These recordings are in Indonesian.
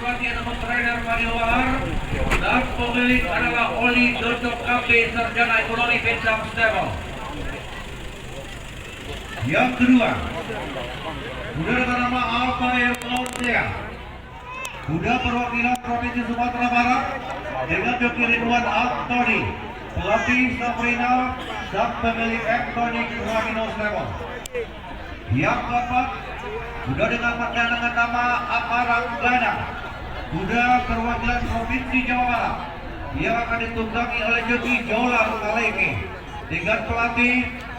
pelatih nomor trainer Mario Wahar dan pemilik adalah Oli Dodok KB Sarjana Ekonomi Bintang Stable. Yang kedua, kuda dengan nama Alfair Launtia, kuda perwakilan Provinsi Sumatera Barat dengan joki Ridwan Antoni, pelatih Sabrina dan pemilik Elektronik Ramino Stable. Yang keempat, kuda dengan nama Aparang Gana, kuda perwakilan Provinsi Jawa Barat yang akan ditunggangi oleh joki Jolar Kaleke dengan pelatih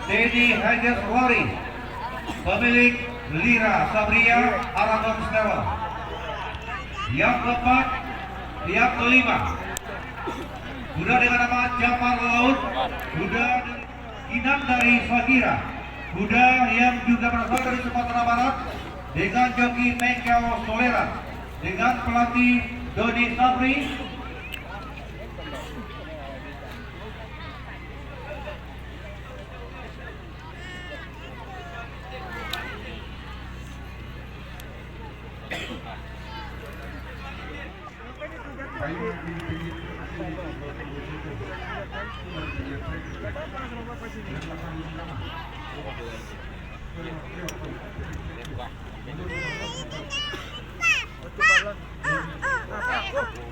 Dedi Hajas Wari, pemilik Lira Sabria Aragon Stable. Yang keempat, yang kelima, kuda dengan nama Jamar Laut, kuda Inang dari Fagira, kuda yang juga berasal dari Sumatera Barat dengan joki Mengkel Soleran dengan pelatih Dodi Sabri.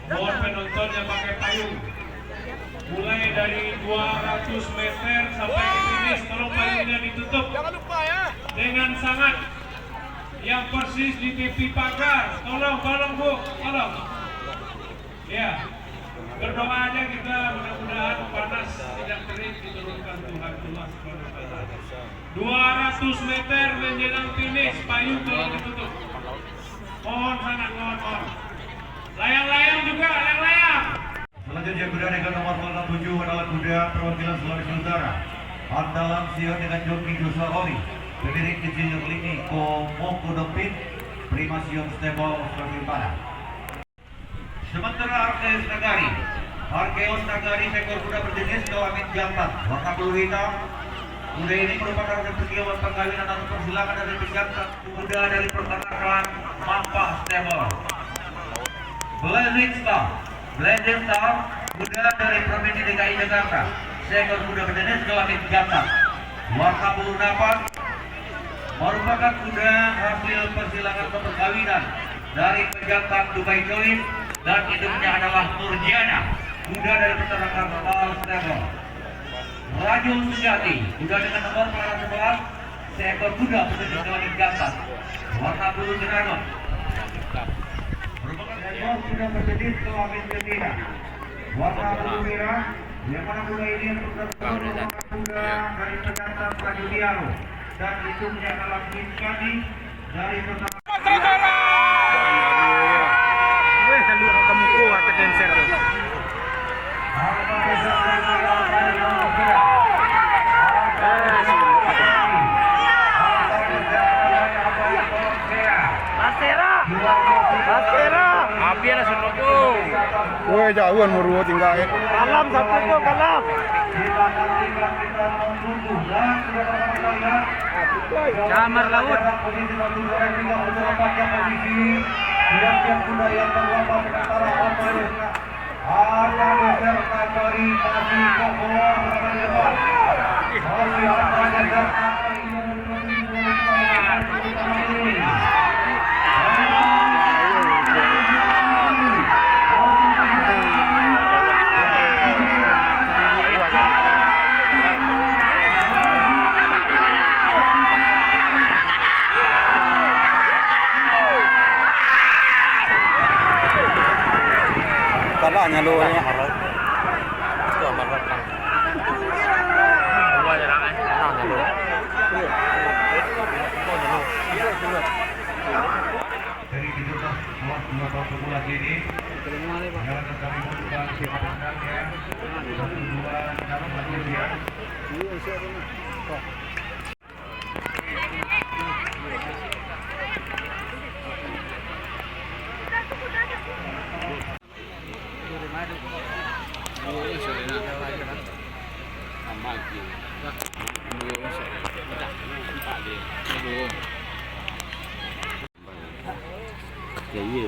Mohon penonton yang pakai payung mulai dari 200 meter sampai ke finish, tolong payungnya ditutup dengan sangat yang persis di pipi pagar. Tolong Bu, tolong ya, berdoa aja kita, mudah-mudahan panas tidak kering diturunkan Tuhan Allah SWT. 200 meter menjelang finish, payung tolong ditutup, mohon sangat mohon. Layang-layang juga, layang-layang. Selanjutnya kuda dengan nomor 47 adalah kuda perwakilan Sulawesi Utara, andalan Sion dengan joki Dusa Oli, pemilik Insinyur Lini Komoko Dopin, Prima Sion Stable Sulawesi Utara. Sementara Arkeos Nagari seekor kuda berjenis kelamin jantan warna biru hitam. Kuda ini merupakan persiapan perkawinan atau persilangan dari pejantan kuda dari pertanakan Mampa Stable. Blazing Star, kuda dari Provinsi DKI Jakarta, seekor kuda berjenis kelamin jantan warna bulu napas, merupakan kuda hasil persilangan atau perkawinan dari pejantan Dubai Choice dan induknya adalah Nurjana, kuda dari peternakan Al Stable. Rajul Sejati, kuda dengan nomor pelaran 11, seekor kuda berjenis kelamin jantan warna bulu dragon, merupakan seekor kuda berjenis kelamin betina warna bulu merah, yang mana kuda ini merupakan kuda dari pejantan Prajudiaro dan induknya adalah Kiskadi dari peternakan. Woi, jauhan muru tinggalin. Kalam satu itu kalam. Jamar Laut. Talanya lu ya. Dari dibuka buat 2 tahun populasi ini, jalan kami membuka sebenarnya 1-2 dalam lagi dia. Cái gì